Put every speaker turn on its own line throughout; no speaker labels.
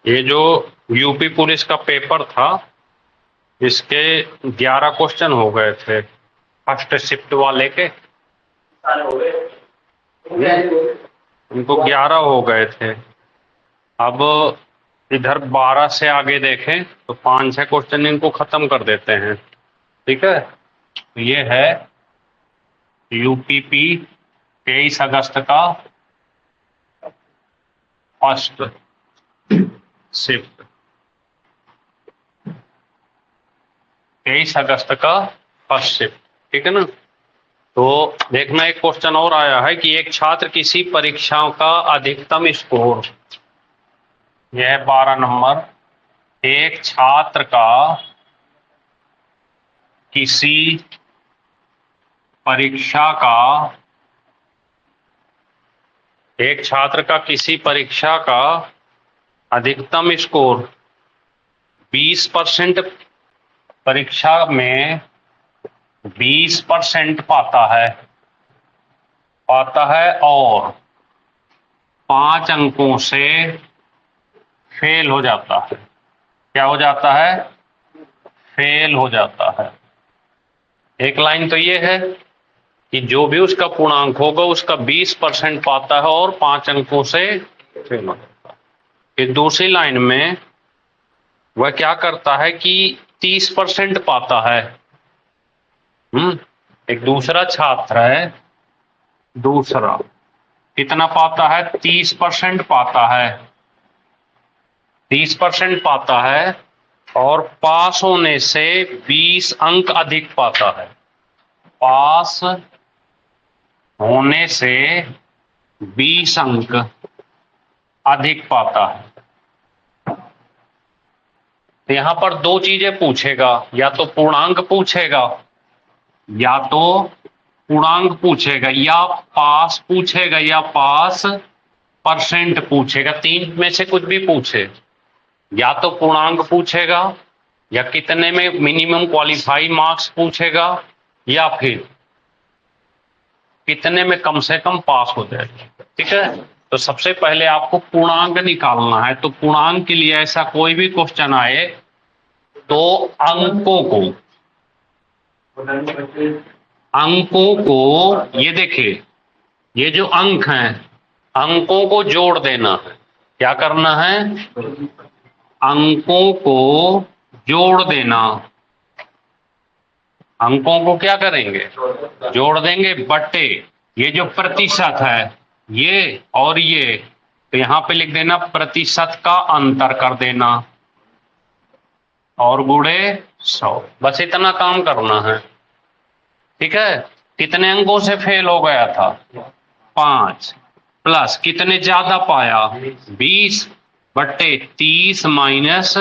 ये जो UP police का पेपर था, इसके 11 क्वेश्चन हो गए थे फर्स्ट शिफ्ट वाले के। इनको 11 हो गए थे। अब इधर 12 से आगे देखें तो 5-6 क्वेश्चन इनको खत्म कर देते हैं। ठीक है, तो ये है यूपीपी 23 अगस्त का फर्स्ट शिफ्ट। 23 अगस्त का फर्स्ट शिफ्ट, ठीक है ना। तो देखना, एक क्वेश्चन और आया है कि एक छात्र किसी परीक्षाओं का अधिकतम स्कोर, यह है 12 नंबर। एक छात्र का किसी परीक्षा का किसी परीक्षा का अधिकतम स्कोर 20% परीक्षा में 20% पाता है और 5 अंकों से फेल हो जाता है। क्या हो जाता है? फेल हो जाता है। एक लाइन तो ये है कि जो भी उसका पूर्णांक होगा उसका 20% पाता है और 5 अंकों से फेल हो जाता है। फिर दूसरी लाइन में वह क्या करता है कि 30% पाता है। एक दूसरा छात्र है, दूसरा कितना पाता है? 30% पाता है। 30% पाता है और पास होने से 20 अंक अधिक पाता है। पास होने से 20 अंक अधिक पाता है। तो यहां पर दो चीजें पूछेगा, या तो पूर्णांक पूछेगा या पास पूछेगा या पास परसेंट पूछेगा। तीन में से कुछ भी पूछे, या तो पूर्णांक पूछेगा या कितने में मिनिमम क्वालिफाई मार्क्स पूछेगा या फिर कितने में कम से कम पास हो जाएगा। ठीक है, तो सबसे पहले आपको पूर्णांक निकालना है। तो पूर्णांक के लिए ऐसा कोई भी क्वेश्चन आए तो अंकों को ये देखिए, ये जो अंक हैं, अंकों को जोड़ देना है। क्या करना है? अंकों को जोड़ देना। अंकों को क्या करेंगे? जोड़ देंगे बटे ये जो प्रतिशत है, ये और ये, तो यहां पे लिख देना प्रतिशत का अंतर कर देना और गुणे 100। बस इतना काम करना है। ठीक है, कितने अंकों से फेल हो गया था? 5 प्लस कितने ज्यादा पाया? 20 बट्टे 30 माइनस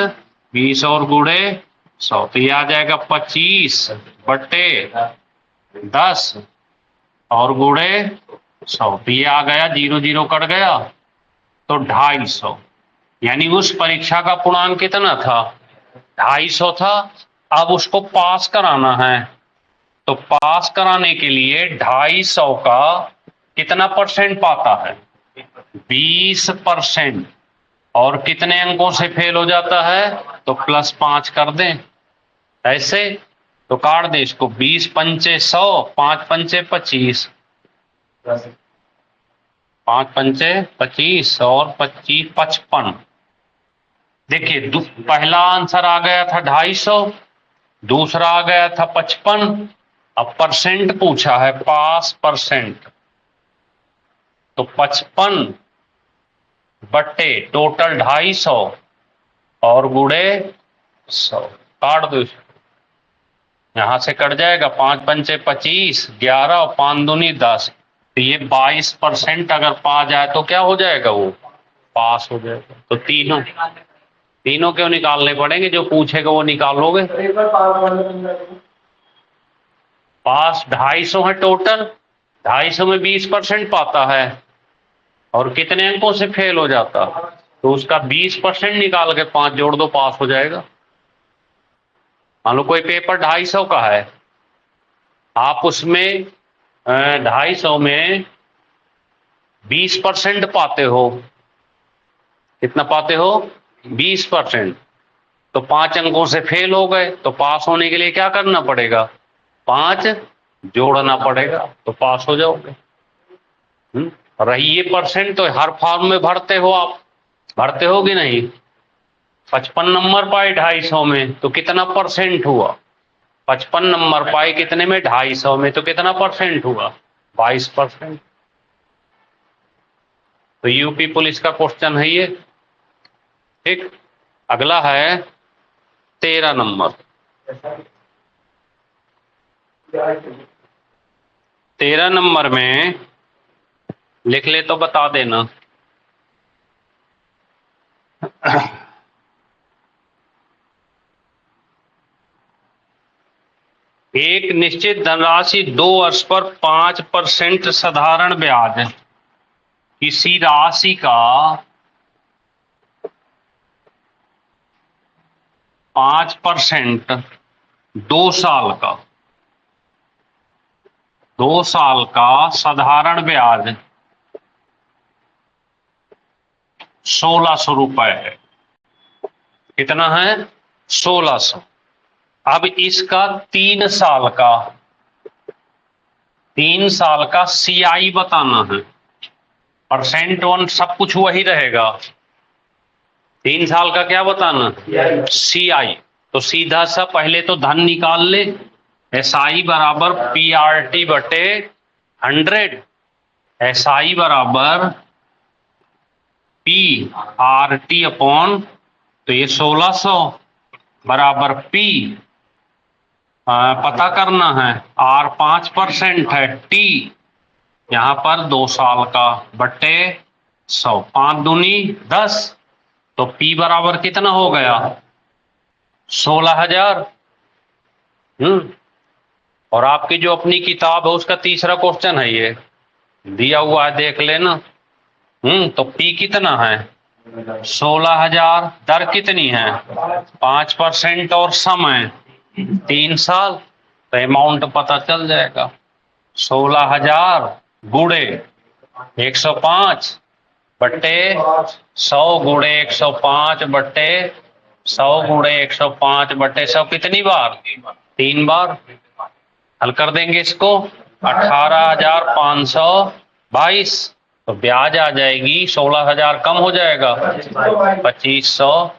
20 और गुणे 100, तो ये आ जाएगा 25 बट्टे 10 और गुणे 100, तो ये आ गया 0 0 कट गया तो 250। यानी उस परीक्षा का पूर्णांक कितना था? 250 था। अब उसको पास कराना है, तो पास कराने के लिए 250 का कितना परसेंट पाता है? 20%। और कितने अंकों से फेल हो जाता है? तो +5 कर दें ऐसे, तो काट दें इसको। 20 पंचे 100, 5 पंचे 25, 5 पंचे 25 और 25 55। देखिए, पहला आंसर आ गया था 250, दूसरा आ गया था 55। अब परसेंट पूछा है, पास परसेंट, तो 55 बट्टे टोटल 250 और गुणे 100। काट दो इसको, यहां से कट जाएगा। 5 पंचे 25, 11 और 5 दूनी 10, तो ये 22% अगर पा जाए तो क्या हो जाएगा? वो पास हो जाएगा। तो तीनों क्यों निकालने पड़ेंगे? जो पूछेगा वो निकाल लोगे। पास 250 है टोटल, 250 में 20% पाता है और कितने अंकों से फेल हो जाता, तो उसका 20% निकाल के 5 जोड़ दो, पास हो जाएगा। मान लो कोई पेपर 250 का है, आप उसमें 250 में 20% पाते हो। कितना पाते हो? 20%। तो 5 अंकों से फेल हो गए, तो पास होने के लिए क्या करना पड़ेगा? 5 जोड़ना पड़ेगा, तो पास हो जाओगे। रही ये परसेंट, तो हर फॉर्म में भरते हो आप, भरते हो कि नहीं? 55 नंबर पाए 250 में, तो कितना परसेंट हुआ? 55 नंबर पाए कितने में? 250 में, तो कितना परसेंट हुआ? 22%। तो यूपी पुलिस का क्वेश्चन है ये। ठीक, अगला है 13 नंबर। 13 नंबर में लिख ले तो बता देना। एक निश्चित धनराशि 2 वर्ष पर 5% साधारण ब्याज किसी राशि का 5% 2 साल का, 2 साल का साधारण ब्याज 1600 रुपए है। कितना है? 1600। अब इसका 3 साल का, 3 साल का CI बताना है। परसेंट वन सब कुछ वही रहेगा, 3 साल का क्या बताना? CI। तो सीधा सा पहले तो धन निकाल ले, SI बराबर PRT बटे 100। SI बराबर PRT अपॉन, तो ये 1600 बराबर P, पता करना है, R 5% है, T यहां पर 2 साल का बटे 100, 5 दूनी 10, तो P बराबर कितना हो गया? 16,000। और आपकी जो अपनी किताब है उसका तीसरा क्वेश्चन है ये, दिया हुआ है, देख लेना। तो P कितना है? 16,000। दर कितनी है? 5% और समय 3 साल, तो अमाउंट पता चल जाएगा। 16,000 गुणे 105 बटे 100 गुणे 105 बटे 100 गुणे 105 बटे 100, कितनी बार? 3 बार। हल कर देंगे इसको, 18,522। तो ब्याज आ जाएगी 16,000, कम हो जाएगा 2500।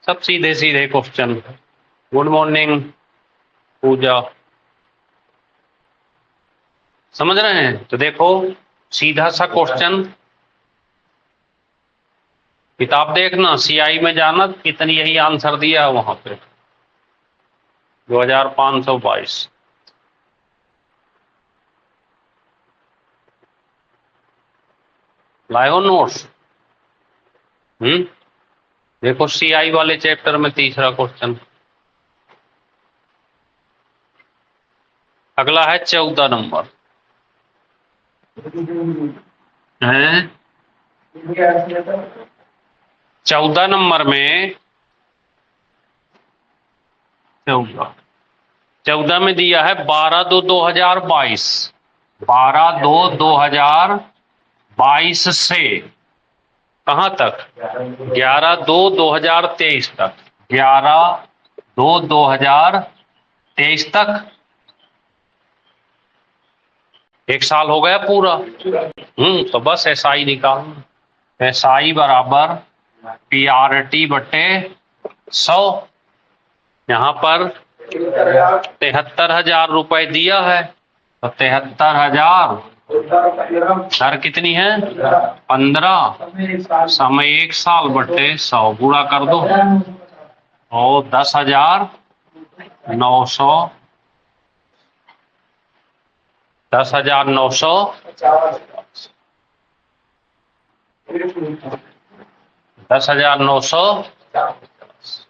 सब सीधे सीधे क्वेश्चन। गुड मॉर्निंग पूजा, समझ रहे हैं? तो देखो सीधा सा क्वेश्चन, किताब देखना, CI में जाना, कितनी यही आंसर दिया है वहां पे, 2522। लाए हो नोट्स? देखो CI वाले चैप्टर में तीसरा क्वेश्चन। अगला है 14 नंबर है। 14 नंबर में 14 में दिया है 12/2/2022, 12/2/2022 से कहां तक? 11/2/2023 तक, 11/2/2023 तक। 1 साल हो गया पूरा। तो बस SI निकालना, SI बराबर PRT बटे 100। यहां पर 73,000 रुपए दिया है, तो 73,000, दर कितनी है? 15, समय 1 साल बटे 100, गुणा कर दो, और 10,900, 10,900, 10,900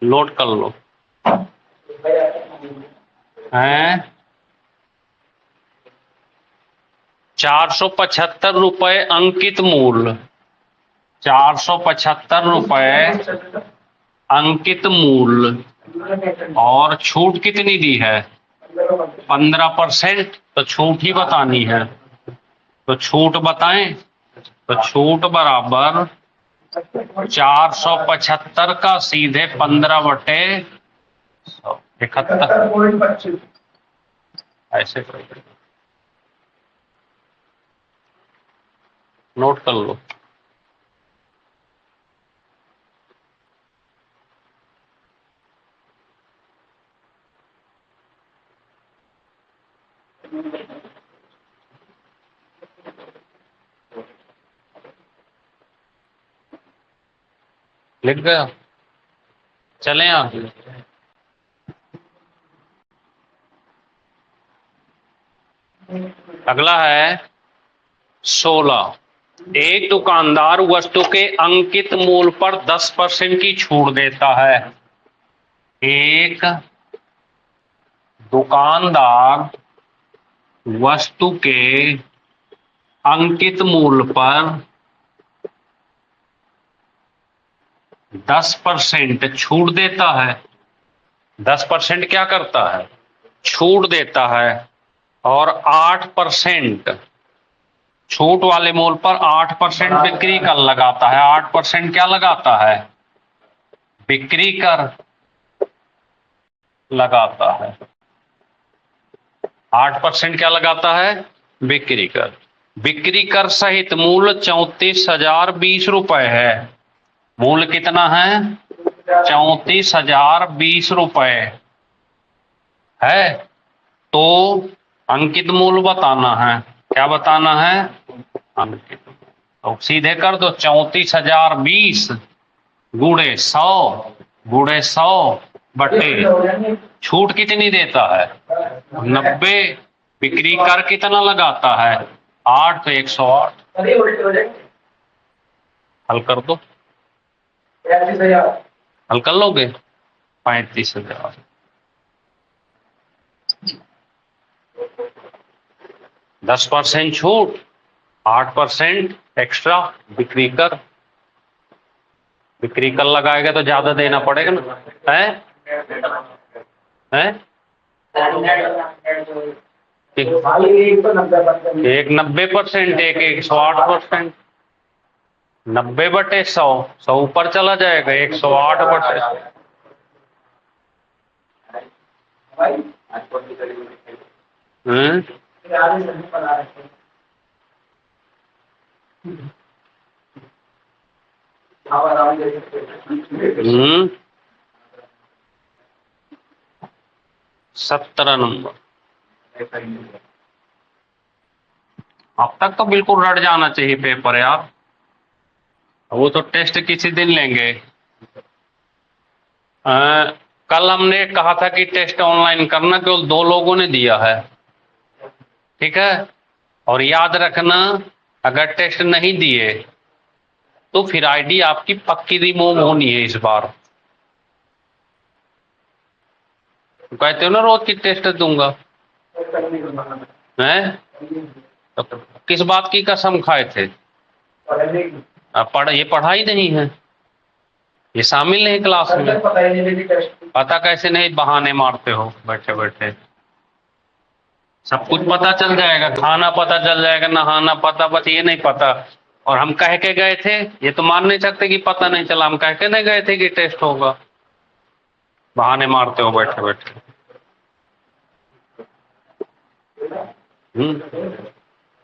लोड कर लो हैं। 475 रुपए अंकित मूल्य, 475 रुपए अंकित मूल्य, और छूट कितनी दी है? 15%। तो छूट ही बतानी है, तो छूट बताएं। तो छूट बराबर 475 का सीधे 15/100 ऐसे कर नोट कर लो। लिख गया? चलें आगे। अगला है 16। एक दुकानदार वस्तु के अंकित मूल्य पर 10% की छूट देता है। एक दुकानदार वस्तु के अंकित मूल्य पर 10% छूट देता है। 10% क्या करता है? छूट देता है। और 8% छूट वाले मूल्य पर 8% बिक्री कर लगाता है। 8% क्या लगाता है? बिक्री कर लगाता है। 8% क्या लगाता है? बिक्री कर। बिक्री कर सहित मूल्य 34,020 रुपए है। मूल्य कितना है? 34,020 रुपए है। तो अंकित मूल्य बताना है। क्या बताना है? अंकित। तो सीधे कर दो 34,020 गुणे 100 बटे छूट कितनी देता है? 90। बिक्री कर कितना लगाता है? 8, तो 108। हल कर दो। हल कर लोगे? 35,000। 10% छूट, 8% एक्स्ट्रा बिक्री कर। बिक्री कर लगाएगा तो ज्यादा देना पड़ेगा ना। है? एक 90%, एक 108%। 90/100, 100 ऊपर चला जाएगा। 108/। हम्म 17 नंबर। अब तक तो बिल्कुल रट जाना चाहिए पेपर यार। वो तो टेस्ट किसी दिन लेंगे। कल हमने कहा था कि टेस्ट ऑनलाइन करना, केवल 2 लोगों ने दिया है। ठीक है? और याद रखना, अगर टेस्ट नहीं दिए तो फिर आईडी आपकी पक्की रिमूव होनी है इस बार। कहते हो ना रोज की टेस्ट दूंगा, हैं? तो किस बात की कसम खाए थे? ये पढ़ाई नहीं है, ये शामिल नहीं क्लास में। पता कैसे नहीं? बहाने मारते हो बैठे बैठे। सब कुछ पता चल जाएगा, खाना पता चल जाएगा, नहाना पता, बस ये नहीं पता। और हम कह के गए थे, ये तो मान नहीं सकते कि पता नहीं चला। हम कह के नहीं गए थे कि टेस्ट होगा। बहाने मारते हो बैठे बैठे।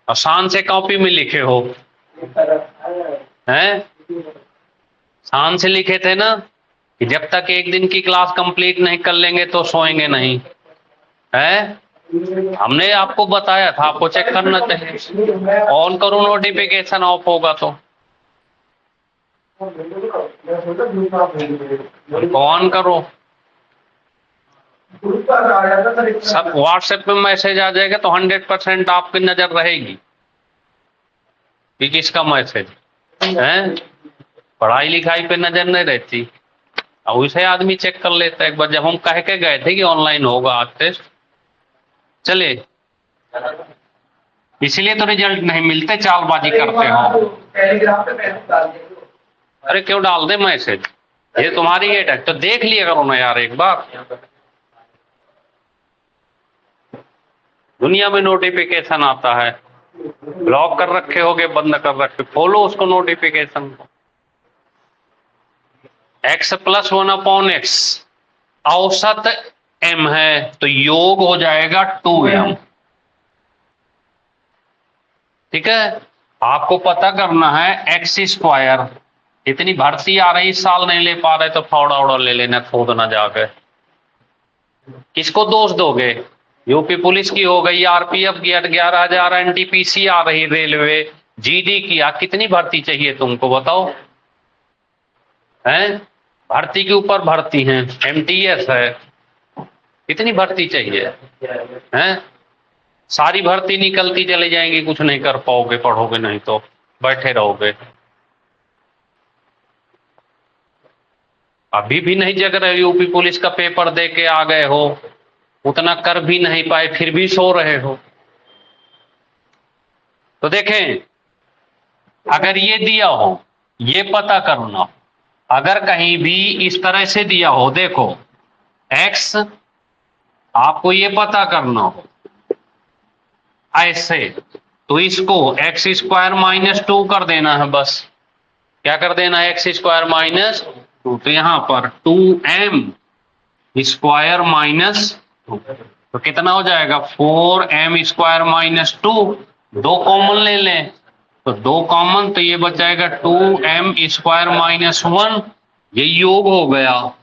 आसान से कॉपी में लिखे हो, हैं? शान से लिखे थे ना कि जब तक एक दिन की क्लास कंप्लीट नहीं कर लेंगे तो सोएंगे नहीं, है? हमने आपको बताया था, आपको चेक करना चाहिए। ऑन करो, नोटिफिकेशन ऑफ होगा तो ऑन करो। सब व्हाट्सएप में मैसेज आ जाएगा तो 100% आपकी नजर रहेगी कि किसका मैसेज है। पढ़ाई लिखाई पे नजर नहीं रहती। और उसे आदमी चेक कर लेता है एक बार, जब हम कह के गए थे कि ऑनलाइन होगा आज टेस्ट। चले, इसलिए तो रिजल्ट नहीं मिलते, चालबाजी करते हो। अरे क्यों डाल दे मैसेज? ये तुम्हारी गेट है तो देख लिया करो ना यार एक बार। दुनिया में नोटिफिकेशन आता है। ब्लॉक कर रखे होगे, बंद कर रखे, खोलो उसको नोटिफिकेशन को। x प्लस 1/x औसत m है तो योग हो जाएगा 2m। ठीक है, आपको पता करना है एक्स स्क्वायर। इतनी भर्ती आ रही, इस साल नहीं ले पा रहे तो फावड़ा उड़ा ले लेना, खोदना जाके। किसको दोष दोगे? यूपी पुलिस की हो गई, आरपीएफ की 11,000, एनटीपीसी आ रही, रेलवे, जीडी की। कितनी भर्ती चाहिए तुमको बताओ? हैं, भर्ती के ऊपर भर्ती है, एमटीएस है, कितनी भर्ती चाहिए? हैं, सारी भर्ती निकलती चली जाएंगी, कुछ नहीं कर पाओगे, पढ़ोगे नहीं तो बैठे रहोगे। अभी भी नहीं जग रहे, यूपी पुलिस का पेपर दे के आ गए हो, उतना कर भी नहीं पाए, फिर भी सो रहे हो। तो देखें, अगर ये दिया हो, ये पता करना, अगर कहीं भी इस तरह से दिया हो, देखो x, आपको ये पता करना हो ऐसे, तो इसको एक्स स्क्वायर माइनस 2 कर देना है बस। क्या कर देना है? X square minus 2। तो यहां पर 2m स्क्वायर माइनस 2, तो कितना हो जाएगा? 4m square minus 2। 2 कॉमन ले लें, तो 2 कॉमन, तो ये बचाएगा 2m स्क्वायर माइनस 1। ये योग हो गया।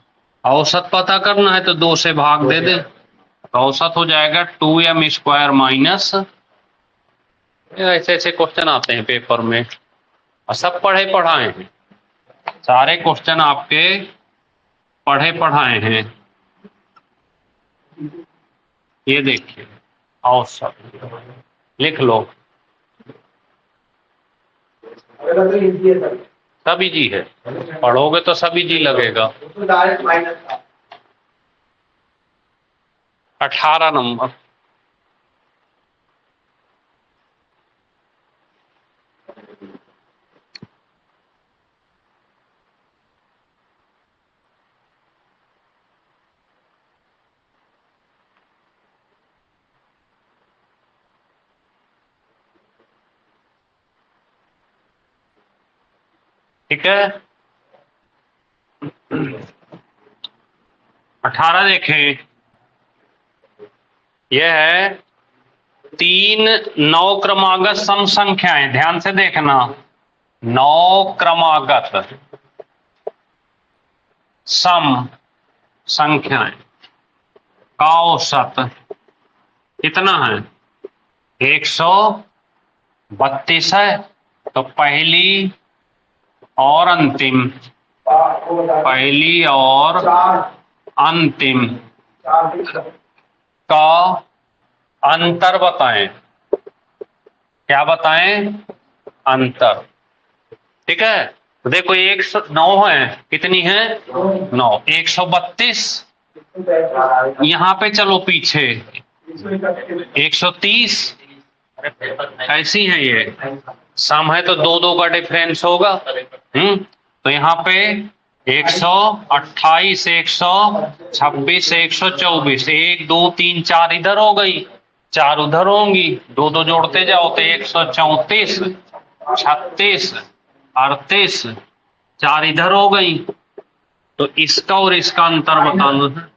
औसत पता करना है तो 2 से भाग दे दे, तो औसत हो जाएगा 2m स्क्वायर माइनस। ऐसे ऐसे क्वेश्चन आते हैं पेपर में, और सब पढ़े पढ़ाए हैं, सारे क्वेश्चन आपके पढ़े पढ़ाए हैं। ये देखिए, औसत लिख लो, सब इजी है, पढ़ोगे तो सब इजी लगेगा। 18 नंबर। ठीक है, 18 देखें, यह है 3 9 क्रमागत सम संख्याएं, ध्यान से देखना, 9 क्रमागत सम संख्याएं का औसत कितना है? 132 है। तो पहली और अंतिम, पहली और अंतिम का अंतर बताएं। क्या बताएं? अंतर। ठीक है, तो देखो 109 है, कितनी है? 9। 132, यहां पे चलो पीछे, 130, ऐसी है ये, सम है तो 2 का डिफरेंस होगा। तो यहाँ पे 128, 126, 124, 1 2 3 4 इधर हो गई, 4 उधर होंगी, 2 जोड़ते जाओ तो 134, 36, 38, 4 इधर हो गई। तो इसका और इसका अंतर बताना है।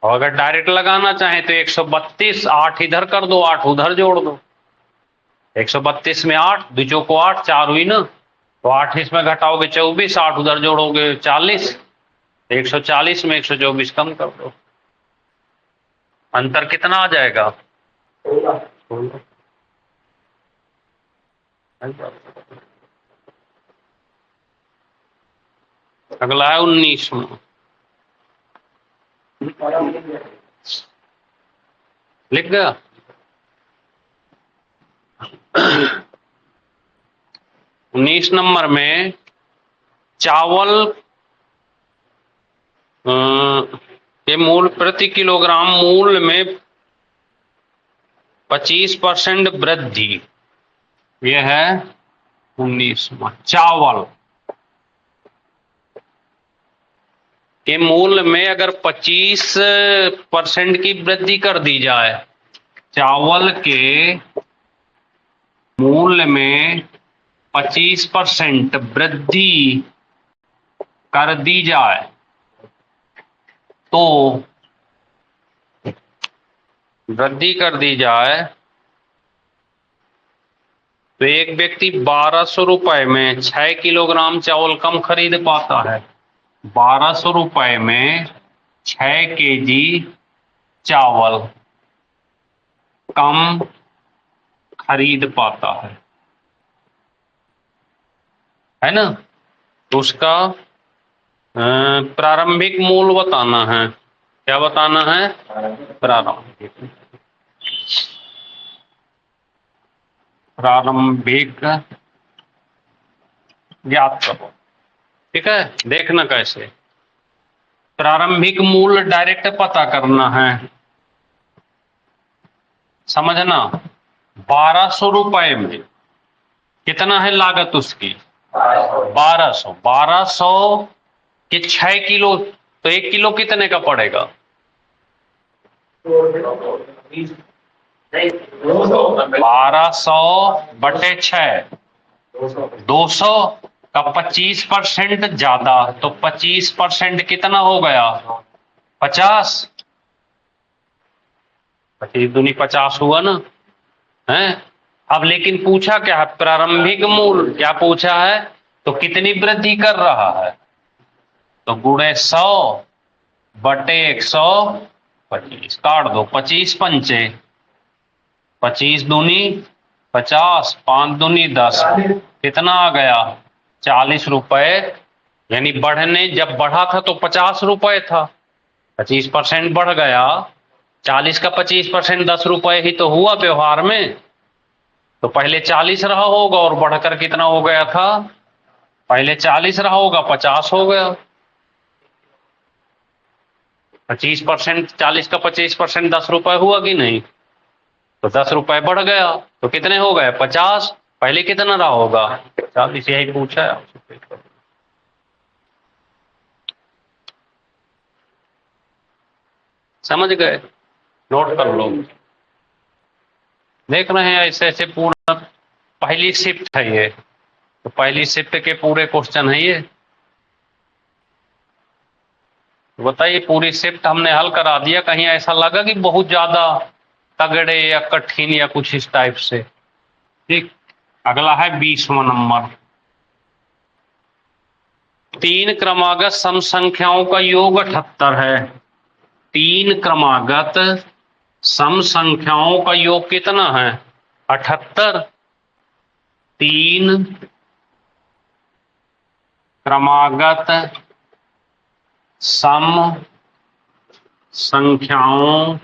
और अगर डायरेक्ट लगाना चाहे तो 132, 8 इधर कर दो, 8 उधर जोड़ दो। 132 में 8, 2 को 8, 4 हुई ना, तो 8 इसमें घटाओगे 24, 8 उधर जोड़ोगे 40, 140 में 124 कम कर दो, अंतर कितना आ जाएगा? अगला है 19 में, लिख गया? 19 नंबर में चावल के मूल प्रति किलोग्राम मूल्य में 25% वृद्धि, यह है 19 में। चावल कि मूल्य में अगर 25% की वृद्धि कर दी जाए, चावल के मूल्य में 25% वृद्धि कर दी जाए तो वृद्धि कर दी जाए तो एक व्यक्ति 1200 रुपए में 6 किलोग्राम चावल कम खरीद पाता है। 1200 रुपए में 6 केजी चावल कम खरीद पाता है ना। तो उसका प्रारंभिक मूल्य बताना है। क्या बताना है? प्रारंभिक ज्ञात करो। ठीक है, देखना कैसे। प्रारंभिक मूल्य डायरेक्ट पता करना है, समझना। 1200 रुपए में कितना है लागत उसकी? 1200 के 6 किलो, तो 1 किलो कितने का पड़ेगा? 1200 बटे 6, 200 का 25% ज्यादा, तो 25% कितना हो गया? 50। 25 दूनी 50 हुआ ना है। अब लेकिन पूछा क्या है? प्रारंभिक मूल्य। क्या पूछा है? तो कितनी वृद्धि कर रहा है, तो गुणे 100 बटे 125 काट दो। 25 पंचे 25 दूनी 50, 5 दूनी 10, कितना आ गया? 40 रुपए। यानी बढ़ने, जब बढ़ा था तो 50 रुपए था, 25% बढ़ गया। 40 का 25% 10 रुपए ही तो हुआ व्यवहार में। तो पहले 40 रहा होगा और बढ़कर कितना हो गया था? पहले 40 रहा होगा, 50 हो गया। 25%, 40 का 25% 10 रुपए हुआ कि नहीं? तो 10 रुपए बढ़ गया, तो कितने हो गए? 50। पहले कितना रहा होगा? 40। यही पूछा है आपसे। समझ गए? नोट कर लो। देख रहे हैं ऐसे ऐसे पूरा पहली शिफ्ट है ये, तो पहली शिफ्ट के पूरे क्वेश्चन है ये। बताइए, पूरी शिफ्ट हमने हल करा दिया। कहीं ऐसा लगा कि बहुत ज्यादा तगड़े या कठिन या कुछ इस टाइप से? ठीक, अगला है 20वां नंबर। 3 क्रमागत सम संख्याओं का योग 78 है। 3 क्रमागत सम संख्याओं का योग कितना है? 78। 3 क्रमागत सम संख्याओं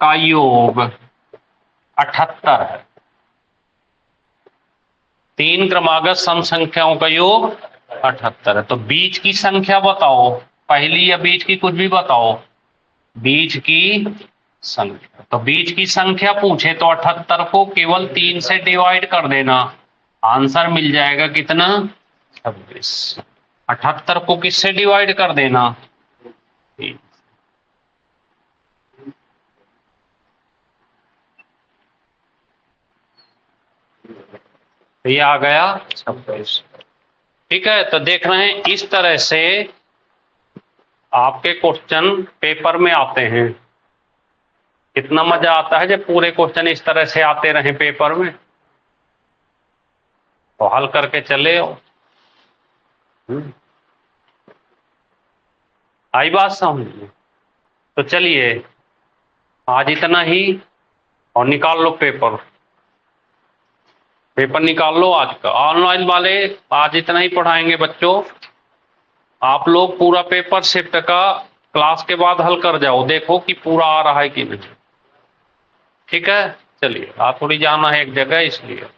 का योग 78 है। 3 क्रमागत सम संख्याओं का योग 78 है। तो बीच की संख्या बताओ, पहली या बीच की, कुछ भी बताओ। बीच की संख्या, तो बीच की संख्या पूछे तो 78 को केवल 3 से डिवाइड कर देना, आंसर मिल जाएगा कितना? 26। 78 को किससे डिवाइड कर देना? 3। ये आ गया 26। ठीक है, तो देख रहे हैं इस तरह से आपके क्वेश्चन पेपर में आते हैं। कितना मजा आता है जब पूरे क्वेश्चन इस तरह से आते रहे पेपर में, तो हल करके चले हो। आई बात समझ में? तो चलिए आज इतना ही, और निकाल लो पेपर। पेपर निकाल लो आज का। ऑनलाइन वाले आज इतना ही पढ़ाएंगे बच्चों। आप लोग पूरा पेपर शिफ्ट का क्लास के बाद हल कर जाओ, देखो कि पूरा आ रहा है कि नहीं। ठीक है, चलिए। आप थोड़ी जाना है एक जगह, इसलिए।